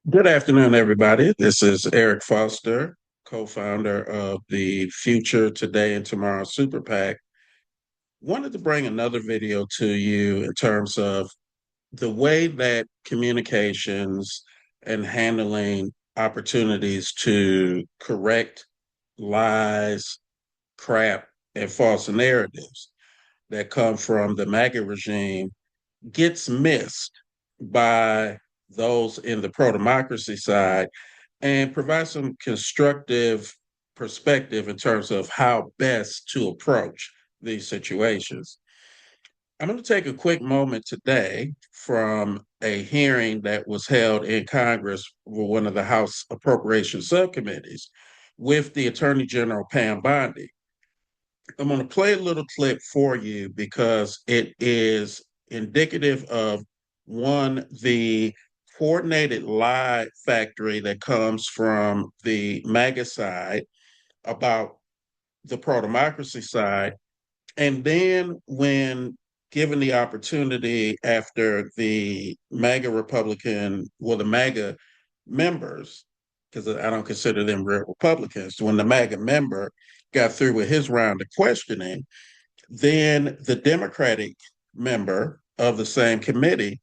Good afternoon, everybody. This is Eric Foster, co-founder of the Future Today and Tomorrow Super PAC. Wanted to bring another video to you in terms of the way that communications and handling opportunities to correct lies, crap, and false narratives that come from the MAGA regime gets missed by those in the pro-democracy side and provide some constructive perspective in terms of how best to approach these situations. I'm going to take a quick moment today from a hearing that was held in Congress for one of the House Appropriation Subcommittees with the Attorney General Pam Bondi. I'm going to play a little clip for you because it is indicative of one, the coordinated lie factory that comes from the MAGA side about the pro democracy side. And then when given the opportunity after the MAGA Republican, well, the MAGA members, because I don't consider them real Republicans, when the MAGA member got through with his round of questioning, then the Democratic member of the same committee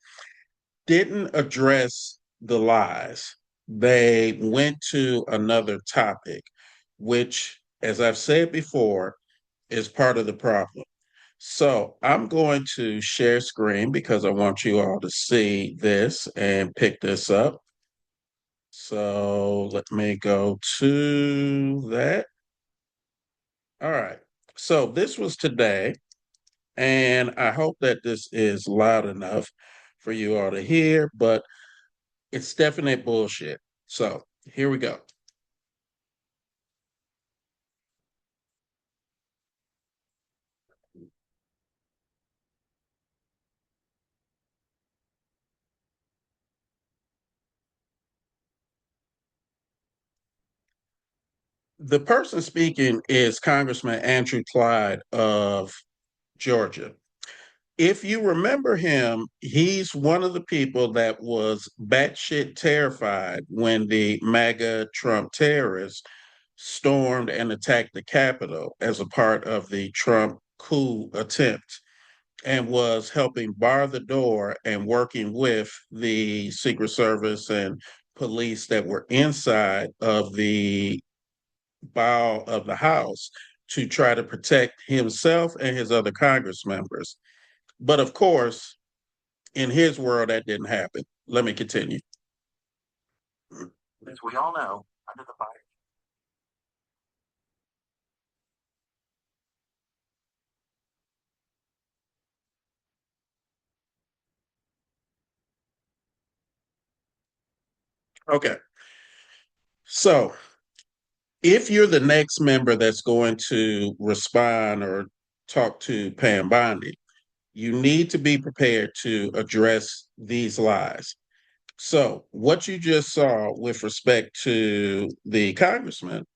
didn't address the lies. They went to another topic, which, as I've said before, is part of the problem. So I'm going to share screen because I want you all to see this and pick this up. So let me go to that. All right. So this was today, and I hope that this is loud enough for you all to hear, but it's definite bullshit. So here we go. The person speaking is Congressman Andrew Clyde of Georgia. If you remember him, he's one of the people that was batshit terrified when the MAGA Trump terrorists stormed and attacked the Capitol as a part of the Trump coup attempt and was helping bar the door and working with the Secret Service and police that were inside of the bow of the House to try to protect himself and his other Congress members. But of course, in his world, that didn't happen. Let me continue. As we all know, under the Biden. Okay. So if you're the next member that's going to respond or talk to Pam Bondi, you need to be prepared to address these lies. So, what you just saw with respect to the congressman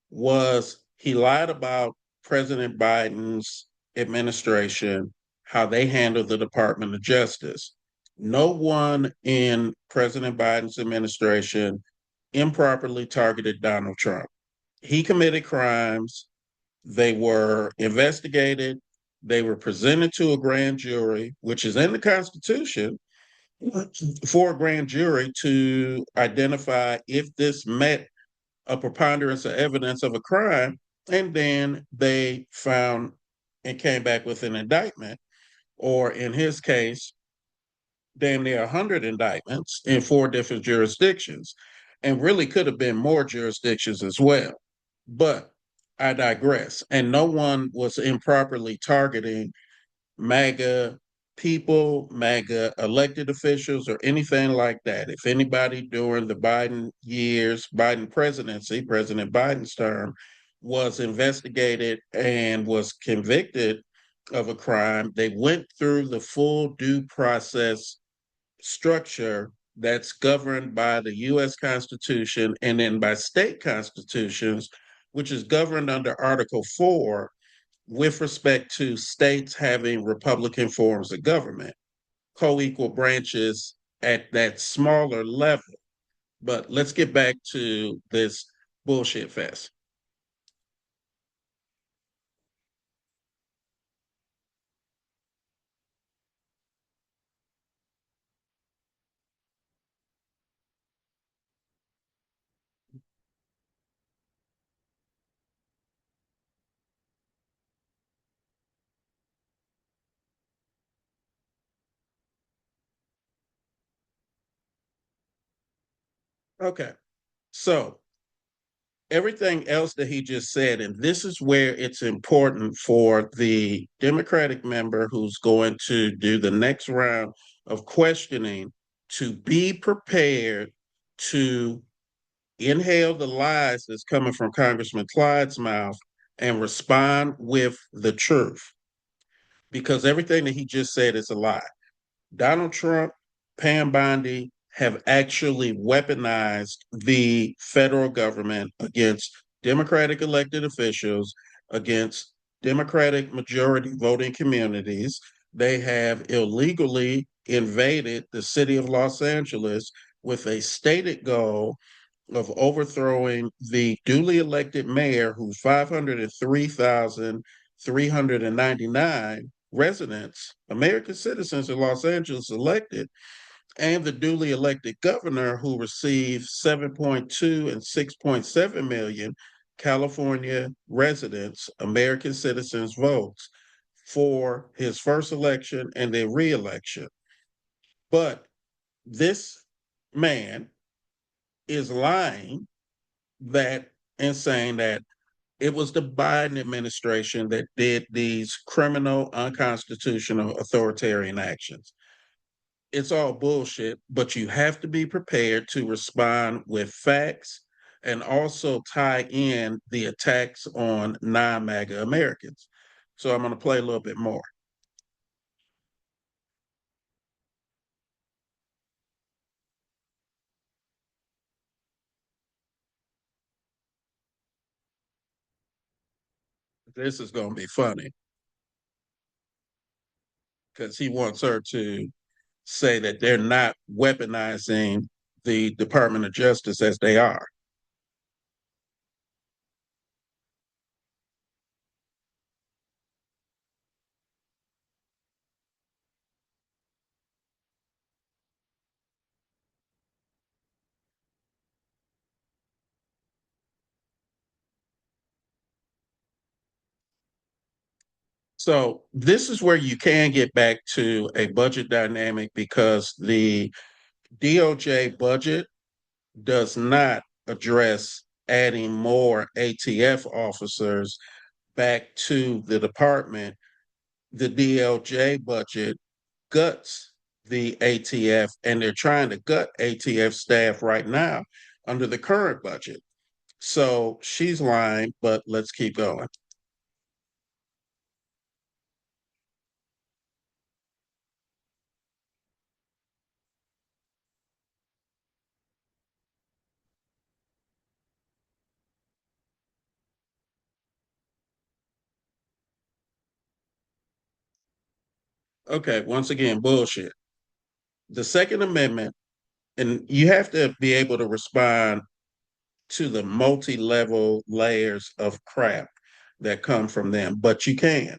was he lied about President Biden's administration, how they handled the Department of Justice. No one in President Biden's administration improperly targeted Donald Trump. He committed crimes. They were investigated. They were presented to a grand jury, which is in the Constitution, for a grand jury to identify if this met a preponderance of evidence of a crime. And then they found and came back with an indictment, or in his case, damn near 100 indictments in four different jurisdictions, and really could have been more jurisdictions as well. But I digress. And no one was improperly targeting MAGA people, MAGA elected officials, or anything like that. If anybody during the Biden years, Biden presidency, President Biden's term, was investigated and was convicted of a crime, they went through the full due process structure that's governed by the US Constitution and then by state constitutions, which is governed under Article 4 with respect to states having Republican forms of government, co equal branches at that smaller level. But let's get back to this bullshit fest. Okay. So everything else that he just said, and this is where it's important for the Democratic member who's going to do the next round of questioning to be prepared to inhale the lies that's coming from Congressman Clyde's mouth and respond with the truth. Because everything that he just said is a lie. Donald Trump, Pam Bondi have actually weaponized the federal government against Democratic elected officials, against Democratic majority voting communities. They have illegally invaded the city of Los Angeles with a stated goal of overthrowing the duly elected mayor, who's 503,399 residents, American citizens in Los Angeles elected, and the duly elected governor, who received 7.2 and 6.7 million California residents, American citizens votes for his first election and their reelection. But this man is lying that and saying that it was the Biden administration that did these criminal, unconstitutional, authoritarian actions. It's all bullshit, but you have to be prepared to respond with facts and also tie in the attacks on non MAGA Americans. So I'm going to play a little bit more. This is going to be funny because he wants her to say that they're not weaponizing the Department of Justice as they are. So this is where you can get back to a budget dynamic because the DOJ budget does not address adding more ATF officers back to the department. The DOJ budget guts the ATF, and they're trying to gut ATF staff right now under the current budget. So she's lying, but let's keep going. Okay, once again, bullshit. The Second Amendment, and you have to be able to respond to the multi-level layers of crap that come from them, but you can.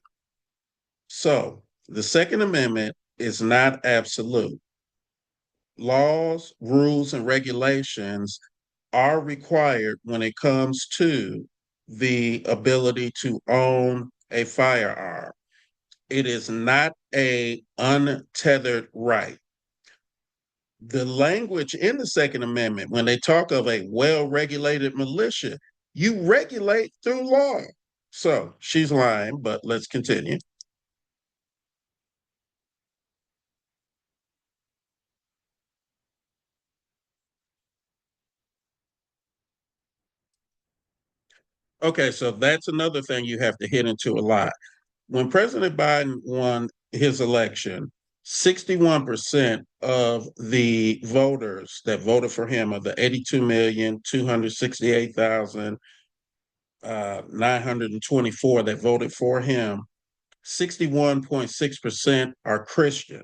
So the Second Amendment is not absolute. Laws, rules, and regulations are required when it comes to the ability to own a firearm. It is not a untethered right. The language in the Second Amendment, when they talk of a well regulated militia, you regulate through law. So she's lying, but let's continue. Okay, so that's another thing you have to hit into a lot. When President Biden won his election, 61% of the voters that voted for him, of the 82,268,924 that voted for him, 61.6% are Christian.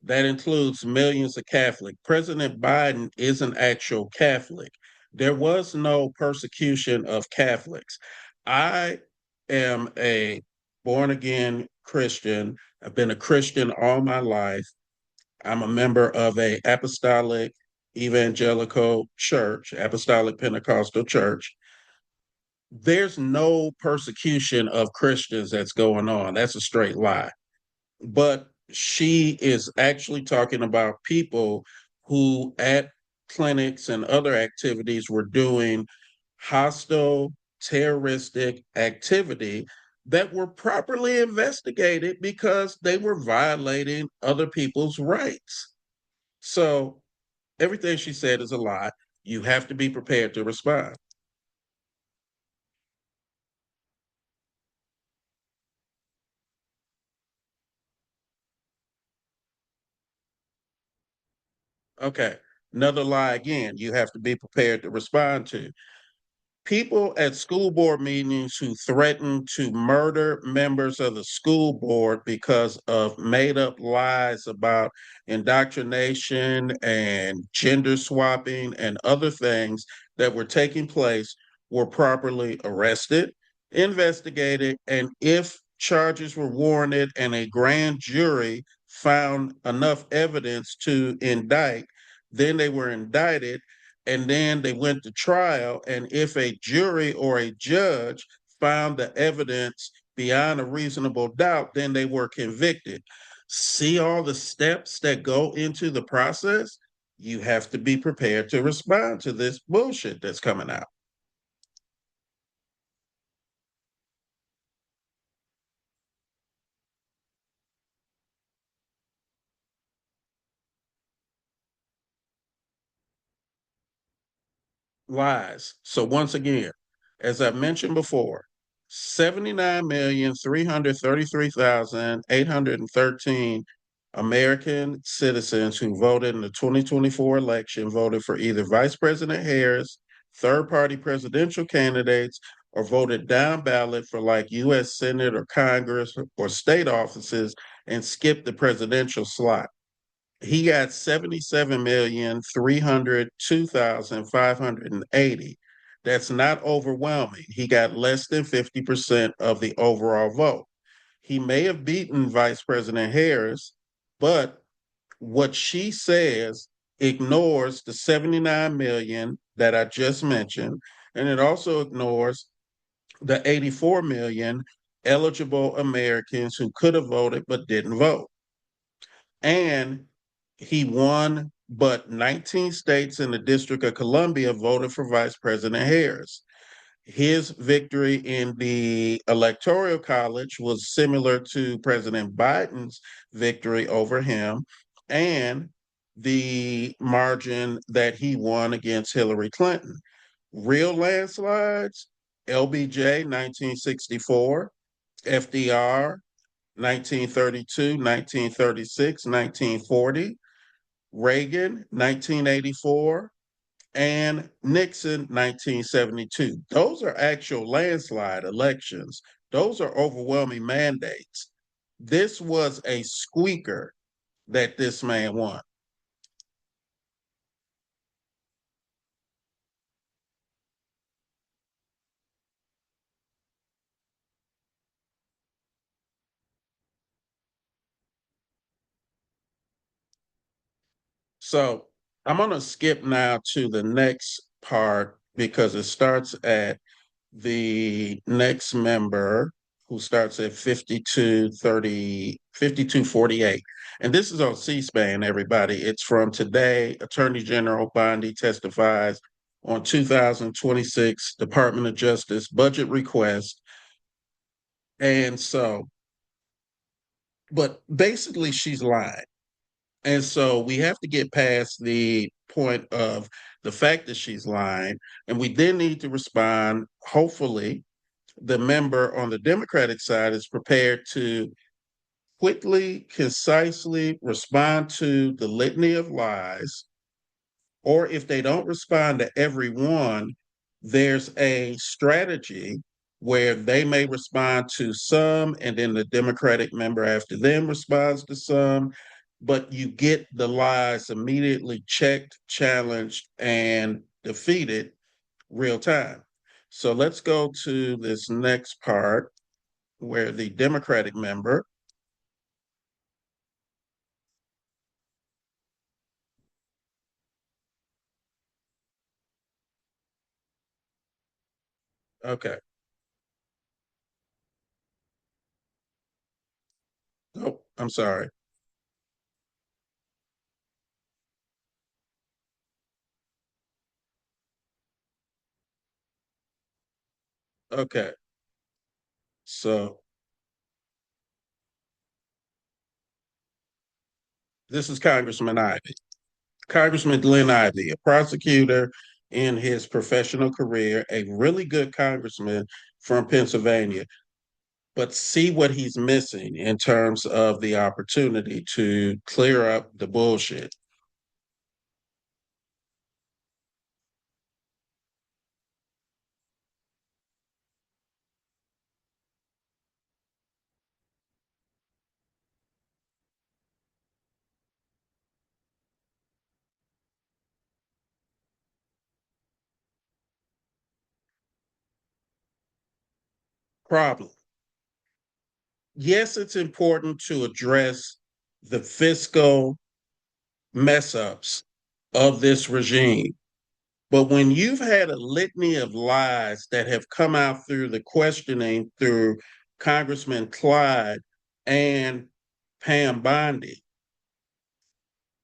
That includes millions of Catholics. President Biden is an actual Catholic. There was no persecution of Catholics. I am a born again Christian. I've been a Christian all my life. I'm a member of a apostolic evangelical church, apostolic Pentecostal church. There's no persecution of Christians that's going on. That's a straight lie. But she is actually talking about people who at clinics and other activities were doing hostile, terroristic activity that were properly investigated because they were violating other people's rights. So everything she said is a lie. You have to be prepared to respond. Okay. Another lie again, you have to be prepared to respond to. People at school board meetings who threaten to murder members of the school board because of made up lies about indoctrination and gender swapping and other things that were taking place were properly arrested, investigated, and if charges were warranted and a grand jury found enough evidence to indict, then they were indicted and then they went to trial. And if a jury or a judge found the evidence beyond a reasonable doubt, then they were convicted. See all the steps that go into the process? You have to be prepared to respond to this bullshit that's coming out. Lies. So once again, as I mentioned before, 79,333,813 American citizens who voted in the 2024 election voted for either Vice President Harris, third party presidential candidates, or voted down ballot for like US Senate or Congress or state offices and skipped the presidential slot. He got 77,302,580. That's not overwhelming. He got less than 50% of the overall vote. He may have beaten Vice President Harris, but what she says ignores the 79 million that I just mentioned, and it also ignores the 84 million eligible Americans who could have voted but didn't vote. And he won, but 19 states in the District of Columbia voted for Vice President Harris. His victory in the Electoral College was similar to President Biden's victory over him and the margin that he won against Hillary Clinton. Real landslides, LBJ 1964, FDR 1932, 1936, 1940, Reagan 1984, and Nixon 1972. Those are actual landslide elections. Those are overwhelming mandates. This was a squeaker that this man won. So I'm going to skip now to the next part because it starts at the next member who starts at 52:48. And this is on C-SPAN, everybody. It's from today. Attorney General Bondi testifies on 2026 Department of Justice budget request. And so, but basically, she's lying. And so we have to get past the point of the fact that she's lying. And we then need to respond, hopefully, the member on the Democratic side is prepared to quickly, concisely respond to the litany of lies, or if they don't respond to every one, there's a strategy where they may respond to some, and then the Democratic member after them responds to some. but you get the lies immediately checked, challenged, and defeated real time. So let's go to this next part where the Democratic member, okay, oh, I'm sorry. Okay, so this is Congressman Ivey. Congressman Glenn Ivey, a prosecutor in his professional career, a really good congressman from Pennsylvania. But see what he's missing in terms of the opportunity to clear up the bullshit. Problem. Yes, it's important to address the fiscal mess ups of this regime. But when you've had a litany of lies that have come out through the questioning through Congressman Clyde and Pam Bondi,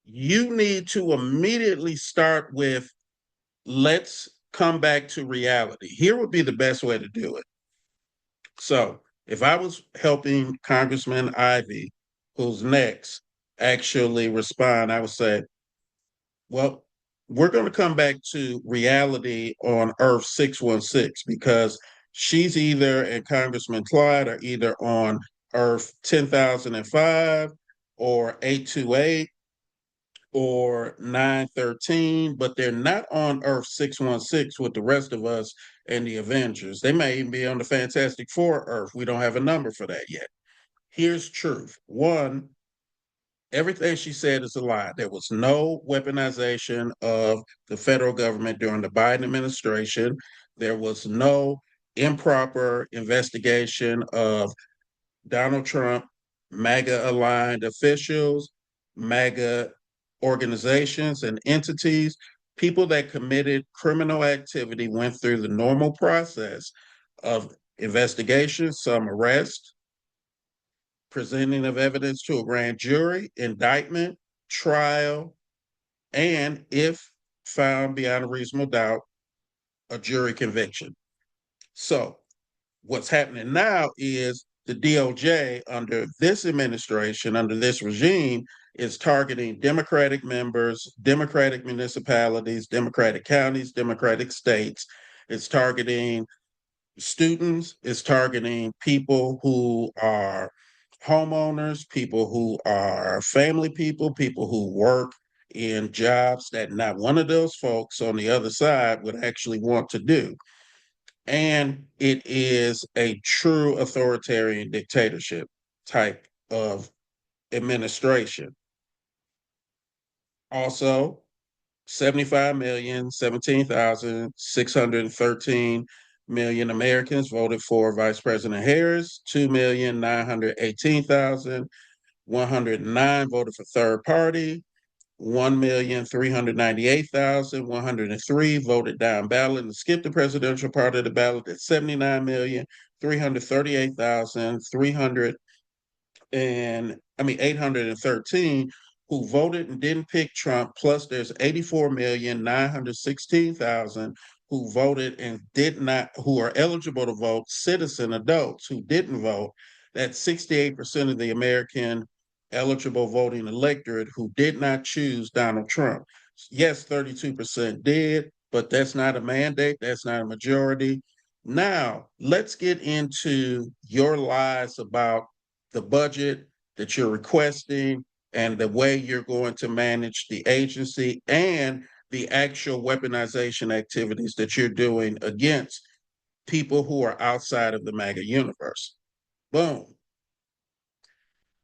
you need to immediately start with, let's come back to reality. Here would be the best way to do it. So, if I was helping Congressman Ivey, who's next, actually respond, I would say, well, we're going to come back to reality on Earth 616 because she's either, and Congressman Clyde are either on Earth 10,005 or 828 or 913, but they're not on Earth 616 with the rest of us and the Avengers. They may even be on the Fantastic Four Earth. We don't have a number for that yet. Here's truth. One, everything she said is a lie. There was no weaponization of the federal government during the Biden administration. There was no improper investigation of Donald Trump, MAGA aligned officials, MAGA organizations and entities. People that committed criminal activity went through the normal process of investigation, some arrest, presenting of evidence to a grand jury, indictment, trial, and if found beyond a reasonable doubt, a jury conviction. So what's happening now is the DOJ under this administration, under this regime, is targeting Democratic members, Democratic municipalities, Democratic counties, Democratic states. It's targeting students, it's targeting people who are homeowners, people who are family people who work in jobs that not one of those folks on the other side would actually want to do. And it is a true authoritarian dictatorship type of administration. Also, 75,017,613 Americans voted for Vice President Harris, 2,918,109 voted for third party, 1,398,103 voted down ballot and skipped the presidential part of the ballot at 79,338,300 and 813 who voted and didn't pick Trump, plus there's 84,916,000 who voted and did not, who are eligible to vote, citizen adults who didn't vote. That's 68% of the American eligible voting electorate who did not choose Donald Trump. Yes, 32% did, but that's not a mandate, that's not a majority. Now, let's get into your lies about the budget that you're requesting and the way you're going to manage the agency and the actual weaponization activities that you're doing against people who are outside of the MAGA universe. Boom.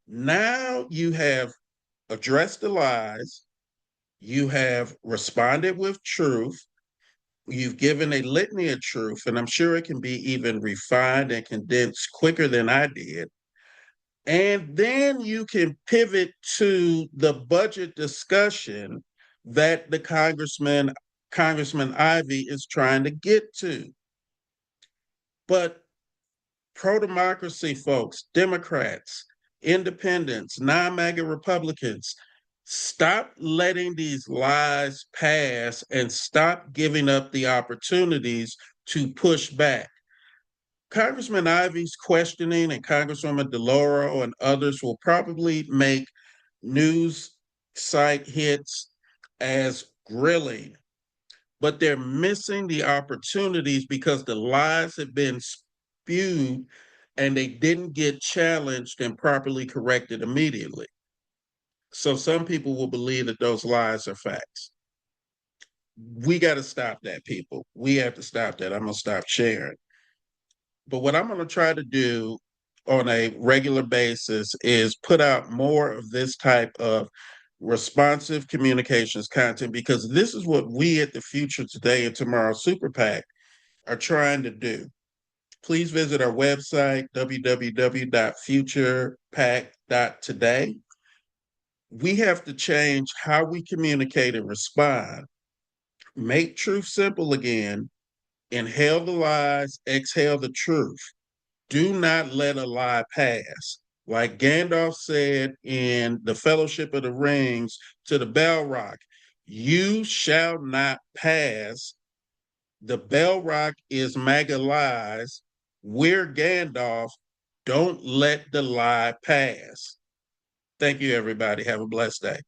Now you have addressed the lies, you have responded with truth, you've given a litany of truth, and I'm sure it can be even refined and condensed quicker than I did. And then you can pivot to the budget discussion that the Congressman Ivey is trying to get to. But pro-democracy folks, Democrats, independents, non-MAGA Republicans, stop letting these lies pass and stop giving up the opportunities to push back. Congressman Ivey's questioning and Congresswoman DeLauro and others will probably make news site hits as grilling, but they're missing the opportunities because the lies have been spewed and they didn't get challenged and properly corrected immediately. So some people will believe that those lies are facts. We got to stop that, people. We have to stop that. I'm going to stop sharing. But what I'm going to try to do on a regular basis is put out more of this type of responsive communications content, because this is what we at the Future Today and Tomorrow Super PAC are trying to do. Please visit our website, www.futurepac.today. We have to change how we communicate and respond. Make truth simple again. Inhale the lies, exhale the truth. Do not let a lie pass. Like Gandalf said in the Fellowship of the Rings to the Balrog, you shall not pass. The Balrog is MAGA lies. We're Gandalf. Don't let the lie pass. Thank you, everybody. Have a blessed day.